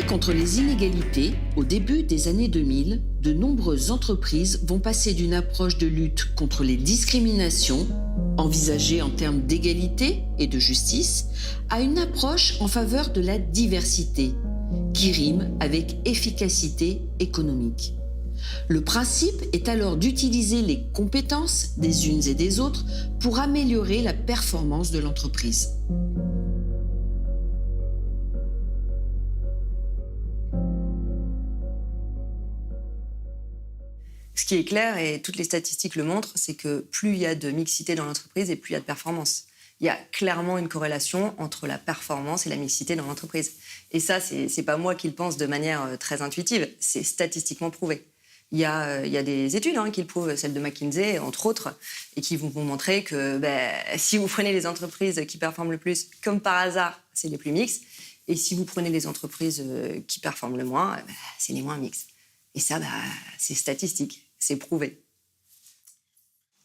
contre les inégalités, au début des années 2000, de nombreuses entreprises vont passer d'une approche de lutte contre les discriminations, envisagée en termes d'égalité et de justice, à une approche en faveur de la diversité, qui rime avec efficacité économique. Le principe est alors d'utiliser les compétences des unes et des autres pour améliorer la performance de l'entreprise. Ce qui est clair, et toutes les statistiques le montrent, c'est que plus il y a de mixité dans l'entreprise et plus il y a de performance. Il y a clairement une corrélation entre la performance et la mixité dans l'entreprise. Et ça, c'est pas moi qui le pense de manière très intuitive, c'est statistiquement prouvé. Il y a des études qui le prouvent, celle de McKinsey, entre autres, et qui vont vous montrer que si vous prenez les entreprises qui performent le plus, comme par hasard, c'est les plus mixtes. Et si vous prenez les entreprises qui performent le moins, c'est les moins mixtes. Et ça, c'est statistique. C'est prouvé.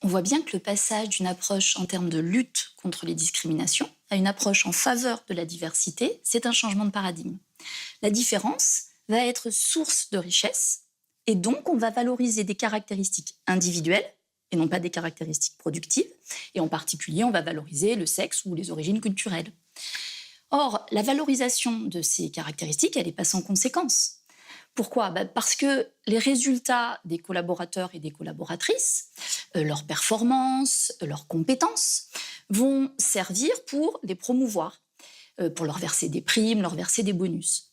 On voit bien que le passage d'une approche en termes de lutte contre les discriminations à une approche en faveur de la diversité, c'est un changement de paradigme. La différence va être source de richesse et donc on va valoriser des caractéristiques individuelles et non pas des caractéristiques productives. Et en particulier, on va valoriser le sexe ou les origines culturelles. Or, la valorisation de ces caractéristiques, elle n'est pas sans conséquences. Pourquoi ? Parce que les résultats des collaborateurs et des collaboratrices, leurs performances, leurs compétences, vont servir pour les promouvoir, pour leur verser des primes, leur verser des bonus.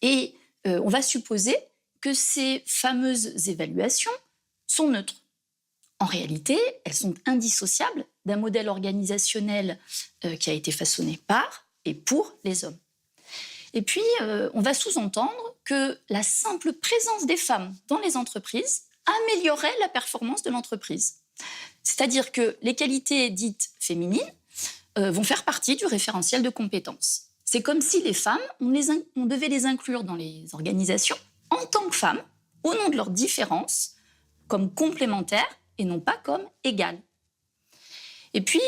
Et on va supposer que ces fameuses évaluations sont neutres. En réalité, elles sont indissociables d'un modèle organisationnel qui a été façonné par et pour les hommes. Et puis, on va sous-entendre que la simple présence des femmes dans les entreprises améliorerait la performance de l'entreprise. C'est-à-dire que les qualités dites féminines vont faire partie du référentiel de compétences. C'est comme si les femmes, on devait les inclure dans les organisations en tant que femmes, au nom de leurs différences, comme complémentaires et non pas comme égales. Et puis,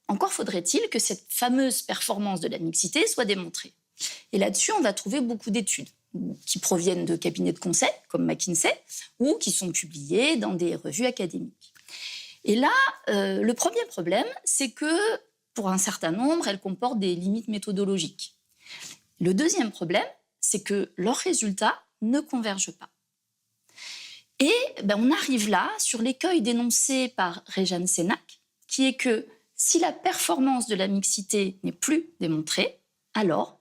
encore faudrait-il que cette fameuse performance de la mixité soit démontrée. Et là-dessus, on va trouver beaucoup d'études qui proviennent de cabinets de conseil, comme McKinsey, ou qui sont publiées dans des revues académiques. Et là, le premier problème, c'est que, pour un certain nombre, elles comportent des limites méthodologiques. Le deuxième problème, c'est que leurs résultats ne convergent pas. Et on arrive là sur l'écueil dénoncé par Rejan Senak, qui est que si la performance de la mixité n'est plus démontrée, alors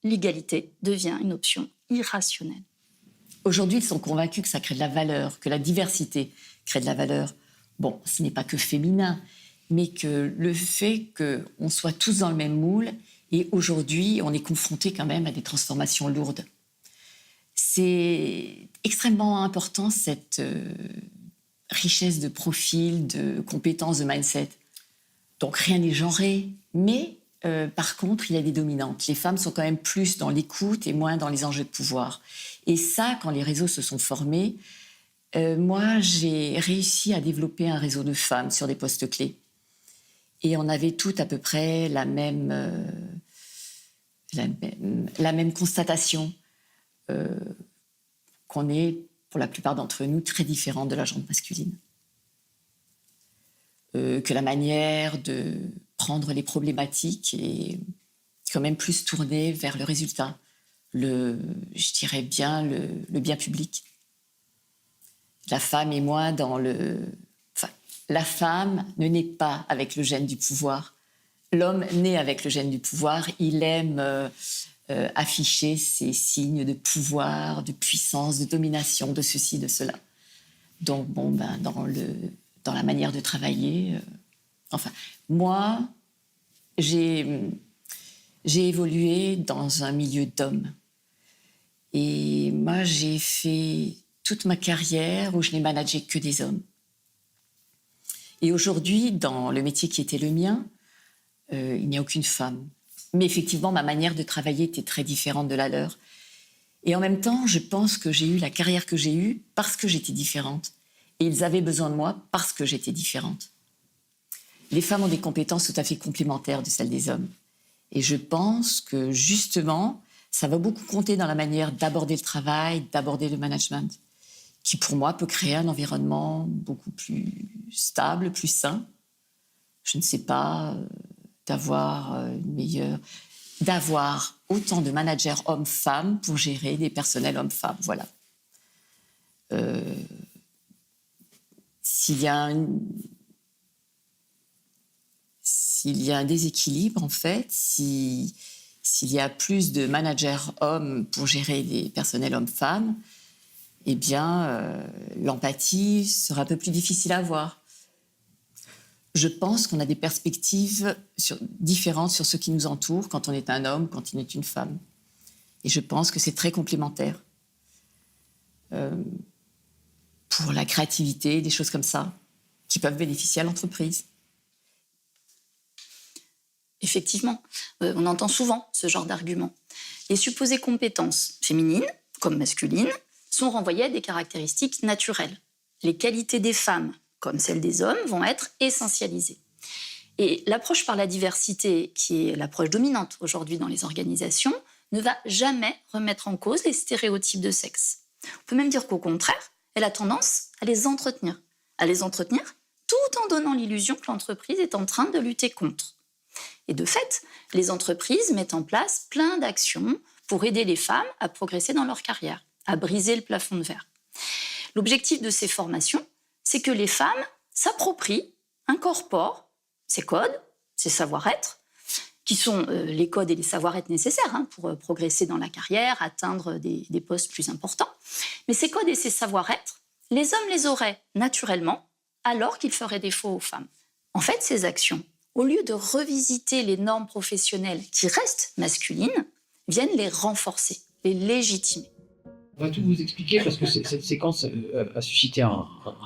l'égalité devient une option irrationnelle. Aujourd'hui, ils sont convaincus que ça crée de la valeur, que la diversité crée de la valeur. Bon, ce n'est pas que féminin, mais que le fait qu'on soit tous dans le même moule, et aujourd'hui, on est confronté quand même à des transformations lourdes. C'est extrêmement important, cette richesse de profil, de compétences, de mindset. Donc rien n'est genré, mais par contre, il y a des dominantes. Les femmes sont quand même plus dans l'écoute et moins dans les enjeux de pouvoir. Et ça, quand les réseaux se sont formés, moi, j'ai réussi à développer un réseau de femmes sur des postes clés. Et on avait toutes à peu près la même constatation qu'on est, pour la plupart d'entre nous, très différentes de la gente masculine. Que la manière de prendre les problématiques est quand même plus tournée vers le résultat, le bien public. La femme est moins dans la femme ne naît pas avec le gène du pouvoir. L'homme naît avec le gène du pouvoir. Il aime afficher ses signes de pouvoir, de puissance, de domination, de ceci, de cela. Donc, dans la manière de travailler... moi, j'ai évolué dans un milieu d'hommes. Et moi, j'ai fait toute ma carrière où je n'ai managé que des hommes. Et aujourd'hui, dans le métier qui était le mien, il n'y a aucune femme. Mais effectivement, ma manière de travailler était très différente de la leur. Et en même temps, je pense que j'ai eu la carrière que j'ai eue parce que j'étais différente. Et ils avaient besoin de moi parce que j'étais différente. Les femmes ont des compétences tout à fait complémentaires de celles des hommes. Et je pense que, justement, ça va beaucoup compter dans la manière d'aborder le travail, d'aborder le management, qui pour moi peut créer un environnement beaucoup plus stable, plus sain. Je ne sais pas, d'avoir autant de managers hommes-femmes pour gérer des personnels hommes-femmes, voilà. S'il y a un déséquilibre, en fait, s'il y a plus de managers hommes pour gérer des personnels hommes-femmes, eh bien, l'empathie sera un peu plus difficile à avoir. Je pense qu'on a des perspectives différentes sur ce qui nous entoure quand on est un homme, quand on est une femme. Et je pense que c'est très complémentaire. Pour la créativité, des choses comme ça, qui peuvent bénéficier à l'entreprise. Effectivement, on entend souvent ce genre d'argument. Les supposées compétences féminines, comme masculines, sont renvoyées à des caractéristiques naturelles. Les qualités des femmes, comme celles des hommes, vont être essentialisées. Et l'approche par la diversité, qui est l'approche dominante aujourd'hui dans les organisations, ne va jamais remettre en cause les stéréotypes de sexe. On peut même dire qu'au contraire, elle a tendance à les entretenir tout en donnant l'illusion que l'entreprise est en train de lutter contre. Et de fait, les entreprises mettent en place plein d'actions pour aider les femmes à progresser dans leur carrière, à briser le plafond de verre. L'objectif de ces formations, c'est que les femmes s'approprient, incorporent ces codes, ces savoir-être, qui sont les codes et les savoir-être nécessaires pour progresser dans la carrière, atteindre des postes plus importants. Mais ces codes et ces savoir-être, les hommes les auraient naturellement, alors qu'ils feraient défaut aux femmes. En fait, ces actions, au lieu de revisiter les normes professionnelles qui restent masculines, viennent les renforcer, les légitimer. On va tout vous expliquer parce que cette séquence a suscité un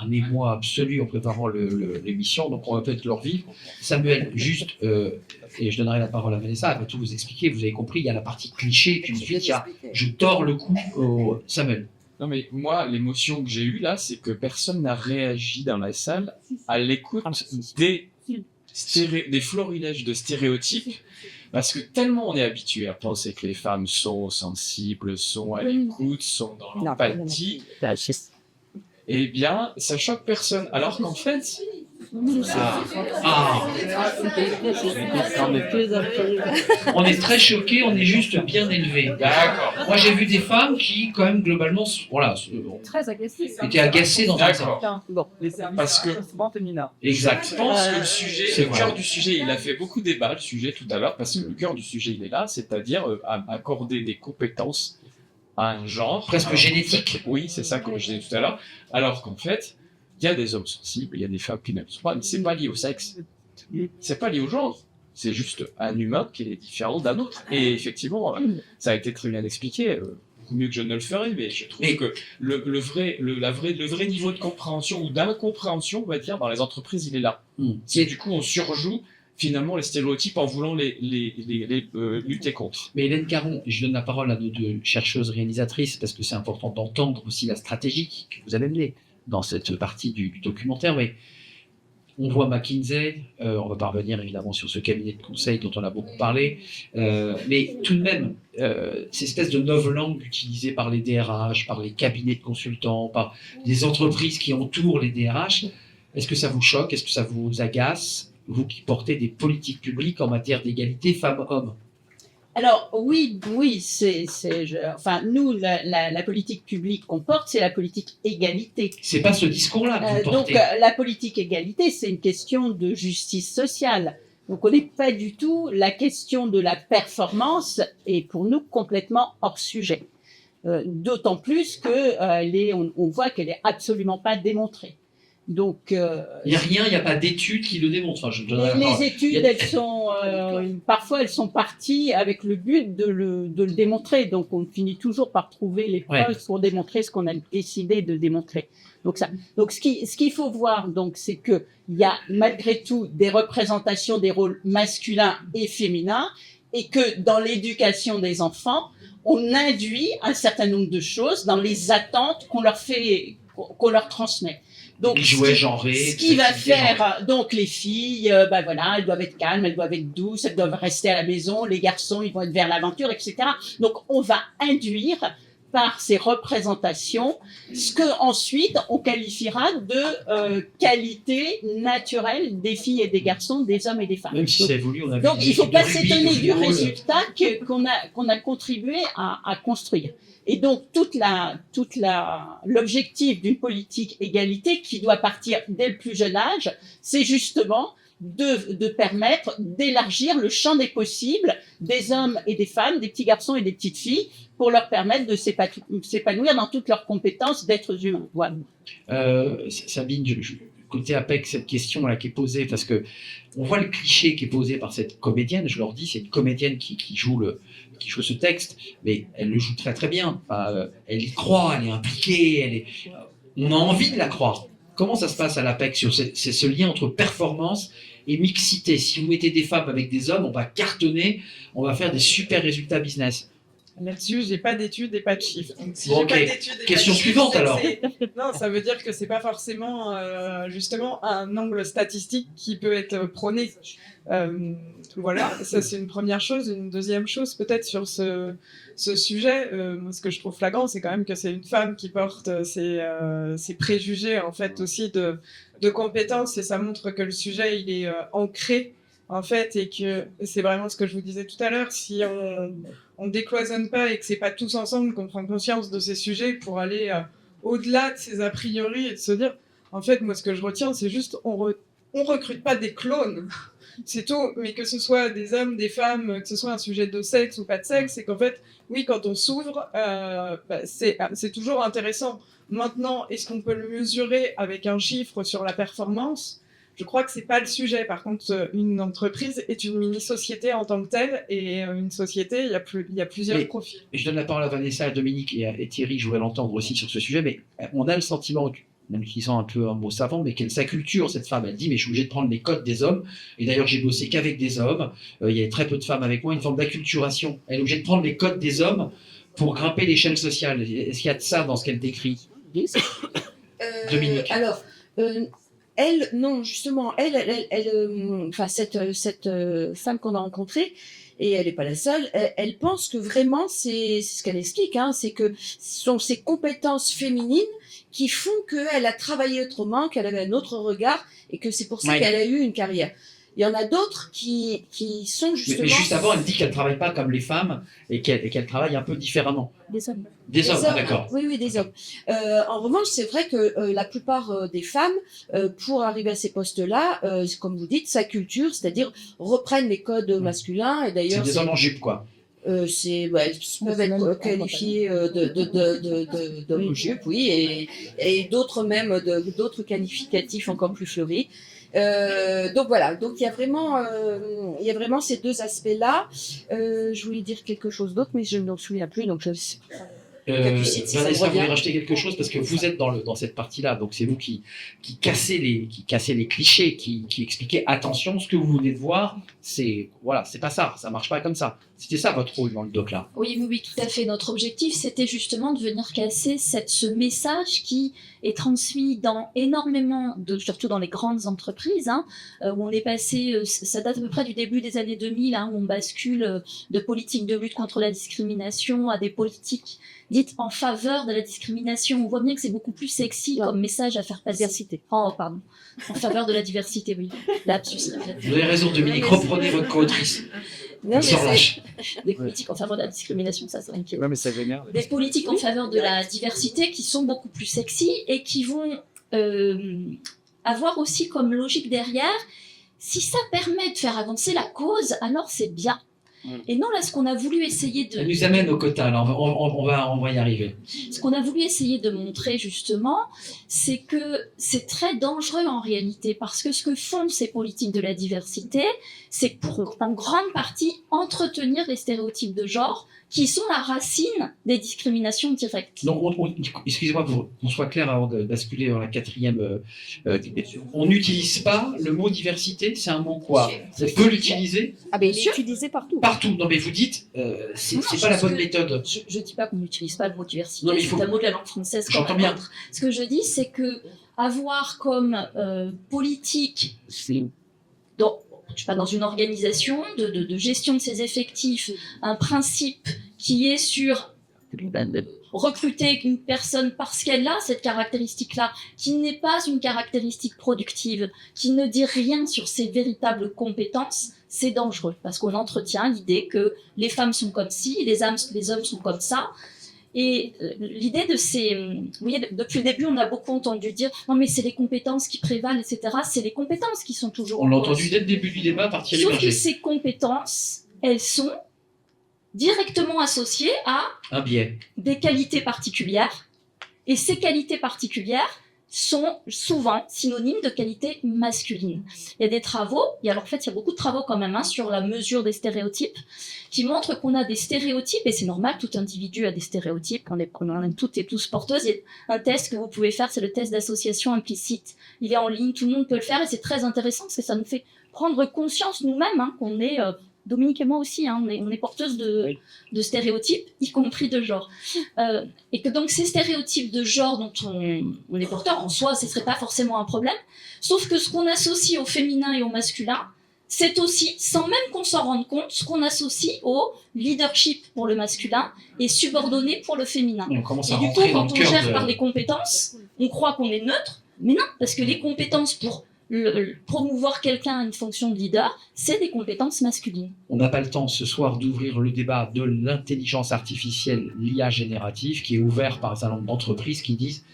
émoi absolu en préparant l'émission, donc on va peut-être le revivre. Samuel, juste, et je donnerai la parole à Vanessa, elle va tout vous expliquer. Vous avez compris, il y a la partie cliché, puis ensuite il y a je tords le cou au Samuel. Non mais moi, l'émotion que j'ai eue là, c'est que personne n'a réagi dans la salle à l'écoute des florilèges de stéréotypes, parce que tellement on est habitué à penser que les femmes sont sensibles, sont à l'écoute, sont dans l'empathie, eh bien, ça choque personne. Alors qu'en fait... On est très choqués, on est juste bien élevés. D'accord. Moi j'ai vu des femmes qui, quand même, globalement, voilà, Très agressif. étaient agacées dans un sens. Bon, Parce que Exact. je pense que le cœur du sujet, il a fait beaucoup débat, le sujet tout à l'heure, parce que le cœur du sujet, il est là, c'est-à-dire accorder des compétences à un genre. Presque génétique. Oui, c'est ça, comme je disais tout à l'heure. Alors qu'en fait, il y a des hommes sensibles, il y a des femmes qui n'aiment pas, mais c'est pas lié au sexe. C'est pas lié au genre. C'est juste un humain qui est différent d'un autre. Et effectivement, ça a été très bien expliqué. Beaucoup mieux que je ne le ferai, mais je trouve que le vrai niveau de compréhension ou d'incompréhension, on va dire, dans les entreprises, il est là. Et du coup, on surjoue finalement les stéréotypes en voulant les lutter contre. Mais Hélène Caron, je donne la parole à nos deux chercheuses réalisatrices parce que c'est important d'entendre aussi la stratégie que vous avez menée dans cette partie du documentaire. Mais on voit McKinsey, on va pas revenir évidemment sur ce cabinet de conseil dont on a beaucoup parlé, mais tout de même, ces espèces de novlangues utilisées par les DRH, par les cabinets de consultants, par des entreprises qui entourent les DRH, est-ce que ça vous choque? Est-ce que ça vous agace, vous qui portez des politiques publiques en matière d'égalité femmes-hommes? Alors oui, enfin nous, la politique publique qu'on porte, c'est la politique égalité. C'est pas ce discours-là que vous portez. Donc la politique égalité, c'est une question de justice sociale. Donc on n'est pas du tout, la question de la performance est pour nous complètement hors sujet. D'autant plus que on voit qu'elle est absolument pas démontrée. Donc, il n'y a rien, il n'y a pas d'études qui le démontrent. Enfin, les études, elles sont parfois elles sont parties avec le but de le démontrer. Donc, on finit toujours par trouver les preuves pour démontrer ce qu'on a décidé de démontrer. Donc ce qu'il faut voir, donc, c'est que il y a malgré tout des représentations des rôles masculins et féminins, et que dans l'éducation des enfants, on induit un certain nombre de choses dans les attentes qu'on leur transmet. Donc, Les jouets genrés. ce qui va activités genrées. faire, donc les filles, ben voilà, elles doivent être calmes, elles doivent être douces, elles doivent rester à la maison, les garçons, ils vont être vers l'aventure, etc. Donc on va induire par ces représentations ce que ensuite on qualifiera de qualité naturelle des filles et des garçons, des hommes et des femmes. Même si Donc, ça évolue, on a vu donc des il ne faut équipes pas de rugby, s'étonner de du football. résultat qu'on a contribué à construire. Et donc l'objectif d'une politique égalité qui doit partir dès le plus jeune âge, c'est justement de permettre d'élargir le champ des possibles des hommes et des femmes, des petits garçons et des petites filles, pour leur permettre de s'épanouir dans toutes leurs compétences d'êtres humains. Voilà. Sabine, côté APEC, cette question là qui est posée, parce que on voit le cliché qui est posé par cette comédienne. Je leur dis, c'est une comédienne qui joue ce texte, mais elle le joue très très bien. Enfin, elle y croit, elle est impliquée, on a envie de la croire. Comment ça se passe à l'APEC sur ce lien entre performance et mixité? Si vous mettez des femmes avec des hommes, on va cartonner, on va faire des super résultats business. Là-dessus, j'ai pas d'études et pas de chiffres. Donc, si Bon, j'ai ok. pas d'études et Question pas de chiffres, suivante, c'est que alors. Non, ça veut dire que c'est pas forcément justement un angle statistique qui peut être prôné. Voilà, ça c'est une première chose. Une deuxième chose, peut-être sur ce sujet, moi, ce que je trouve flagrant, c'est quand même que c'est une femme qui porte ses préjugés en fait aussi de compétences, et ça montre que le sujet il est ancré en fait, et que c'est vraiment ce que je vous disais tout à l'heure, si on décloisonne pas et que c'est pas tous ensemble qu'on prend conscience de ces sujets pour aller au-delà de ces a priori et de se dire, en fait, moi ce que je retiens, c'est juste on recrute pas des clones, c'est tout, mais que ce soit des hommes, des femmes, que ce soit un sujet de sexe ou pas de sexe, c'est qu'en fait, oui, quand on s'ouvre, c'est toujours intéressant. Maintenant, est-ce qu'on peut le mesurer avec un chiffre sur la performance ? Je crois que c'est pas le sujet. Par contre, une entreprise est une mini-société en tant que telle, et une société, il y a plusieurs profils. Et je donne la parole à Vanessa, à Dominique et Thierry, je voudrais l'entendre aussi sur ce sujet, mais on a le sentiment, en utilisant un peu un mot savant, mais qu'elle sa culture, cette femme, elle dit, mais je suis obligée de prendre les codes des hommes, et d'ailleurs j'ai bossé qu'avec des hommes, il y avait très peu de femmes avec moi, une forme d'acculturation. Elle est obligée de prendre les codes des hommes pour grimper l'échelle sociale. Est-ce qu'il y a de ça dans ce qu'elle décrit? Dominique. Alors, elle, non, justement, enfin, cette femme qu'on a rencontrée, et elle n'est pas la seule, elle pense que vraiment, c'est ce qu'elle explique, hein, c'est que ce sont ses compétences féminines qui font qu'elle a travaillé autrement, qu'elle avait un autre regard, et que c'est pour ça qu'elle a eu une carrière. Il y en a d'autres qui sont justement... Mais juste avant, elle dit qu'elle ne travaille pas comme les femmes et qu'elle travaille un peu différemment. Des hommes. Des hommes, d'accord. Oui, oui, des hommes. En revanche, c'est vrai que la plupart des femmes, pour arriver à ces postes-là, comme vous dites, sa culture, c'est-à-dire reprennent les codes masculins. Et d'ailleurs, c'est des hommes en jupe, quoi. Elles peuvent être qualifiées d'hommes en jupe, oui, et d'autres même, d'autres qualificatifs encore plus fleuris. Donc voilà, donc il y a vraiment ces deux aspects-là. Je voulais dire quelque chose d'autre, mais je ne m'en souviens plus, donc je sais pas. Vanessa, vous voulez rajouter quelque chose parce que vous êtes dans cette partie-là, donc c'est vous qui cassez les clichés, qui expliquez attention, ce que vous venez de voir, c'est pas ça marche pas comme ça. C'était ça votre rôle dans le doc là. Oui, tout à fait. Notre objectif, c'était justement de venir casser ce message qui est transmis dans énormément surtout dans les grandes entreprises, où on est passé, ça date à peu près du début des années 2000, où on bascule de politiques de lutte contre la discrimination à des politiques dites en faveur de la discrimination. On voit bien que c'est beaucoup plus sexy comme message à faire passer. Diversité. Oh, pardon. En faveur de la diversité, oui. Lapsus. Vous avez raison, Dominique, reprenez votre co-autrice. Non, Sans lâche. Des politiques en faveur de la discrimination, ça inquiète. Ouais, mais ça vénère. Des politiques en faveur de la diversité qui sont beaucoup plus sexy et qui vont avoir aussi comme logique derrière, si ça permet de faire avancer la cause, alors c'est bien. Et non, là, ce qu'on a voulu essayer de... Ça nous amène au quota, là, on va y arriver. Ce qu'on a voulu essayer de montrer, justement, c'est que c'est très dangereux en réalité, parce que ce que font ces politiques de la diversité, c'est pour, en grande partie, entretenir les stéréotypes de genre qui sont la racine des discriminations directes. Donc, excusez-moi pour qu'on soit clair avant de basculer dans la quatrième. On n'utilise pas le mot diversité, c'est un mot quoi? On peut l'utiliser? Ah ben, il est utilisé partout. partout. Non, mais vous dites, c'est pas la bonne méthode. Je ne dis pas qu'on n'utilise pas le mot diversité, Non, mais il faut- c'est un mot de la langue française comme J'entends un bien. autre. Ce que je dis, c'est que avoir comme politique, je sais pas, dans une organisation de gestion de ses effectifs, un principe qui est sur recruter une personne parce qu'elle a cette caractéristique-là, qui n'est pas une caractéristique productive, qui ne dit rien sur ses véritables compétences, c'est dangereux parce qu'on entretient l'idée que les femmes sont comme ci, les hommes sont comme ça. Et l'idée de ces... Vous voyez, depuis le début, on a beaucoup entendu dire « Non, mais c'est les compétences qui prévalent, etc. » C'est les compétences qui sont toujours... On l'a entendu dès le début du débat par Thierry Sauf que Berger. ces compétences, elles sont directement associées à Un biais. des qualités particulières. Et ces qualités particulières sont souvent synonymes de qualités masculines. Il y a des travaux, et alors en fait il y a beaucoup de travaux quand même sur la mesure des stéréotypes, qui montrent qu'on a des stéréotypes, et c'est normal, tout individu a des stéréotypes, on est toutes et tous porteuses. Il y a un test que vous pouvez faire, c'est le test d'association implicite. Il est en ligne, tout le monde peut le faire, et c'est très intéressant, parce que ça nous fait prendre conscience nous-mêmes qu'on est... Dominique et moi aussi, on est porteuses de stéréotypes, y compris de genre. Et que donc ces stéréotypes de genre dont on est porteur, en soi, ce ne serait pas forcément un problème. Sauf que ce qu'on associe au féminin et au masculin, c'est aussi, sans même qu'on s'en rende compte, ce qu'on associe au leadership pour le masculin et subordonné pour le féminin. On commence Et à du coup, rentrer dans quand le on cœur gère de... par les compétences, on croit qu'on est neutre, mais non, parce que les compétences pour promouvoir quelqu'un à une fonction de leader, c'est des compétences masculines. On n'a pas le temps ce soir d'ouvrir le débat de l'intelligence artificielle, l'IA générative, qui est ouvert par un certain nombre d'entreprises qui disent,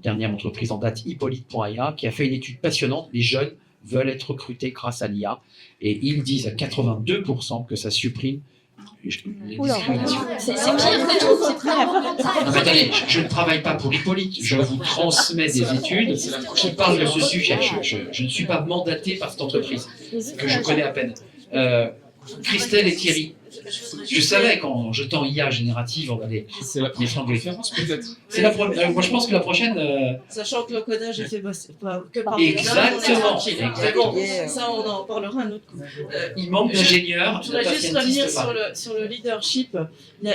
dernière entreprise en date, Hippolyte.ia, qui a fait une étude passionnante, les jeunes veulent être recrutés grâce à l'IA, et ils disent à 82% que ça supprime les discriminations. C'est pire que tout, c'est très Non, mais attendez, je ne travaille pas pour Hippolyte, je vous transmets des études qui parlent de ce sujet. Je ne suis pas mandaté par cette entreprise, que je connais à peine. Christelle et Thierry, je savais qu'en jetant IA générative, on allait C'est la première conférence, peut-être. moi, je pense que la prochaine... Sachant que le codage est fait pas que par Exactement, Mais bon, ça on en parlera un autre coup. il manque d'ingénieurs, Je de voudrais juste revenir patientistes. sur le leadership. Il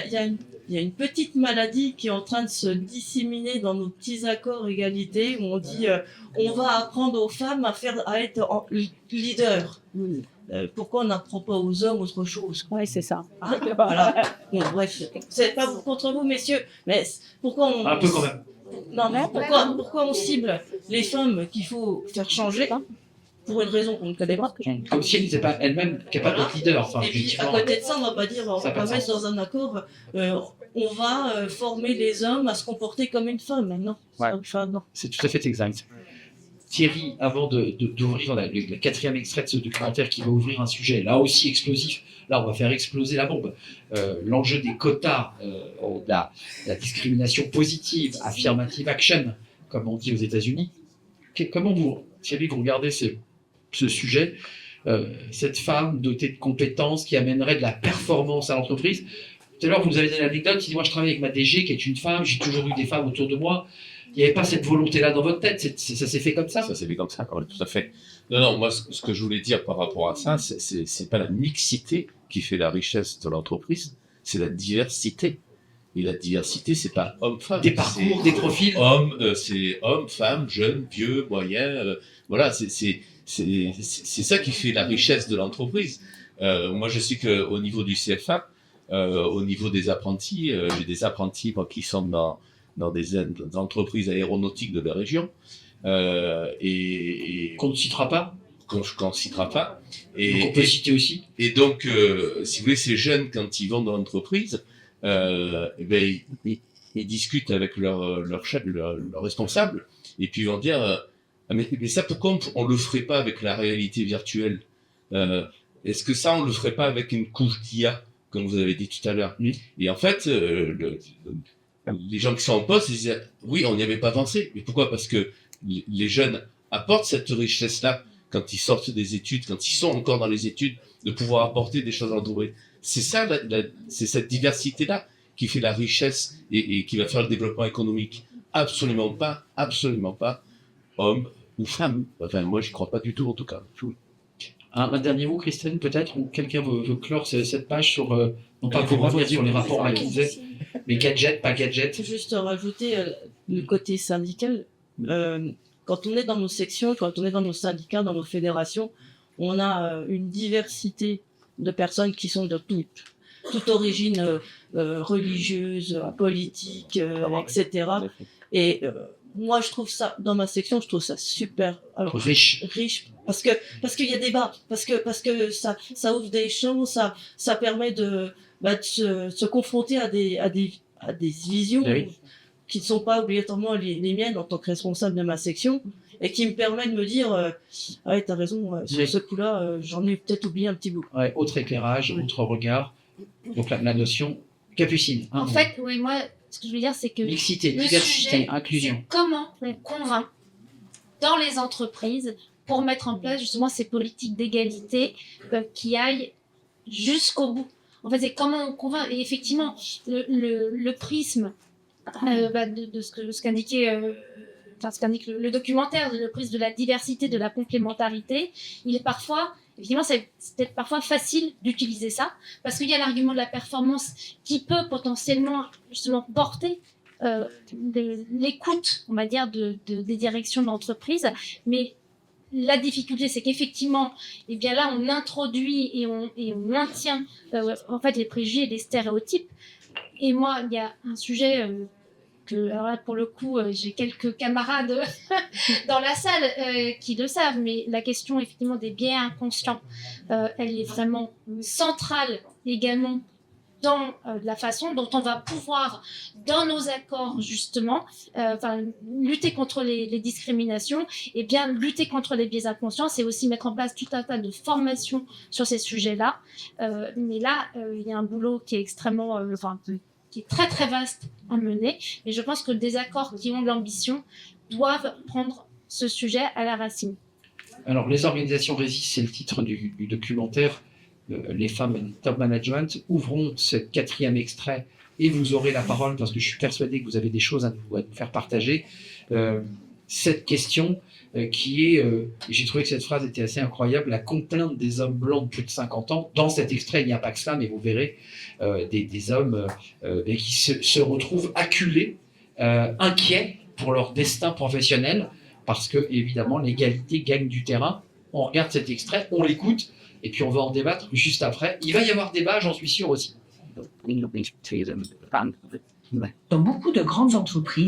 y a une petite maladie qui est en train de se disséminer dans nos petits accords égalité où on dit on va apprendre aux femmes à être leader. Pourquoi on n'apprend pas aux hommes autre chose? Oui, c'est ça. Ah, voilà. Bon, bref, c'est pas contre vous, messieurs, mais pourquoi on... Un peu quand même. Non, mais pourquoi on cible les femmes qu'il faut faire changer pour une raison qu'on ne connaît pas? Comme si elle n'était pas elle-même capable d'être leader. Enfin, Et puis, à effectivement. côté de ça, on va pas dire, on Ça va a pas pas de mettre sens. dans un accord, on va former les hommes à se comporter comme une femme. Non. Ouais. Enfin, non. C'est tout à fait exact. Thierry, avant d'ouvrir le quatrième extrait de ce documentaire qui va ouvrir un sujet là aussi explosif, là on va faire exploser la bombe, l'enjeu des quotas, la discrimination positive, affirmative action, comme on dit aux États-Unis. Comment vous, Thierry, vous regardez ce sujet, cette femme dotée de compétences qui amènerait de la performance à l'entreprise? Tout à l'heure, vous nous avez donné l'anecdote, qui dit, moi je travaille avec ma DG qui est une femme, j'ai toujours eu des femmes autour de moi. Il n'y avait pas cette volonté-là dans votre tête, ça s'est fait comme ça? Ça s'est fait comme ça, tout à fait. Non, moi, ce que je voulais dire par rapport à ça, c'est pas la mixité qui fait la richesse de l'entreprise, c'est la diversité. Et la diversité, c'est pas homme-femme. Des parcours, des profils. C'est homme, femme, jeune, vieux, moyen. Voilà, c'est ça qui fait la richesse de l'entreprise. Moi, je sais qu'au niveau du CFA, au niveau des apprentis, j'ai des apprentis moi, qui sont dans des entreprises aéronautiques de la région. Qu'on ne citera pas. Qu'on ne citera pas. Donc on peut citer aussi. Et donc, si vous voulez, ces jeunes, quand ils vont dans l'entreprise, ils discutent avec leur chef, leur responsable, et puis ils vont dire mais ça, pourquoi on le ferait pas avec la réalité virtuelle? Est-ce que ça, on le ferait pas avec une couche d'IA, comme vous avez dit tout à l'heure? Et en fait, les gens qui sont en poste, ils disent oui, on n'y avait pas pensé. Mais pourquoi? Parce que les jeunes apportent cette richesse-là quand ils sortent des études, quand ils sont encore dans les études, de pouvoir apporter des choses à l'entreprise. C'est ça, c'est cette diversité-là qui fait la richesse et qui va faire le développement économique. Absolument pas homme ou femme. Enfin, moi, j'y crois pas du tout, en tout cas. Un dernier mot, Christine, peut-être, ou quelqu'un veut clore cette page sur, non pas pour revenir sur les rapports McKinsey, mais gadget, pas gadget. Juste rajouter le côté syndical. Quand on est dans nos sections, quand on est dans nos syndicats, dans nos fédérations, on a une diversité de personnes qui sont de toute origine religieuse, politique, etc. Et moi, je trouve ça, dans ma section, je trouve ça super riche, parce qu'il y a débat, parce que ça ouvre des champs, ça permet de se confronter à des visions qui ne sont pas obligatoirement les miennes en tant que responsable de ma section, et qui me permet de me dire ah ouais, t'as raison, sur ce coup-là, j'en ai peut-être oublié un petit bout. Ouais, autre éclairage, autre regard. Donc la notion Capucine. En fait, oui, moi, ce que je veux dire, c'est que mixité, le diversité, sujet, inclusion. c'est comment on convainc dans les entreprises pour mettre en place justement ces politiques d'égalité qui aillent jusqu'au bout. En fait, c'est comment on convainc. Et effectivement, le prisme de ce qu'indiquait ce qu'indique le documentaire, le prisme de la diversité, de la complémentarité, il est parfois, effectivement, c'est peut-être parfois facile d'utiliser ça, parce qu'il y a l'argument de la performance qui peut potentiellement justement porter l'écoute, on va dire, des directions de l'entreprise, mais la difficulté, c'est qu'effectivement, eh bien là, on introduit et on maintient en fait les préjugés et les stéréotypes. Et moi, il y a un sujet alors là, pour le coup, j'ai quelques camarades dans la salle qui le savent, mais la question effectivement des biais inconscients, elle est vraiment centrale également dans la façon dont on va pouvoir, dans nos accords justement, lutter contre les discriminations. Et bien lutter contre les biais inconscients, c'est aussi mettre en place tout un tas de formations sur ces sujets-là. Mais là, il y a un boulot qui est extrêmement, qui est très très vaste à mener. Et je pense que des accords qui ont de l'ambition doivent prendre ce sujet à la racine. Alors, les organisations résistent, c'est le titre du documentaire. Les femmes en top management. Ouvrons ce 4e extrait et vous aurez la parole parce que je suis persuadé que vous avez des choses à nous faire partager. Cette question qui est, j'ai trouvé que cette phrase était assez incroyable, la complainte des hommes blancs de plus de 50 ans. Dans cet extrait, il n'y a pas que cela, mais vous verrez des hommes qui se retrouvent acculés, inquiets pour leur destin professionnel parce que, évidemment, l'égalité gagne du terrain. On regarde cet extrait, on l'écoute, et puis on va en débattre juste après. Il va y avoir débat, j'en suis sûr aussi. Dans beaucoup de grandes entreprises,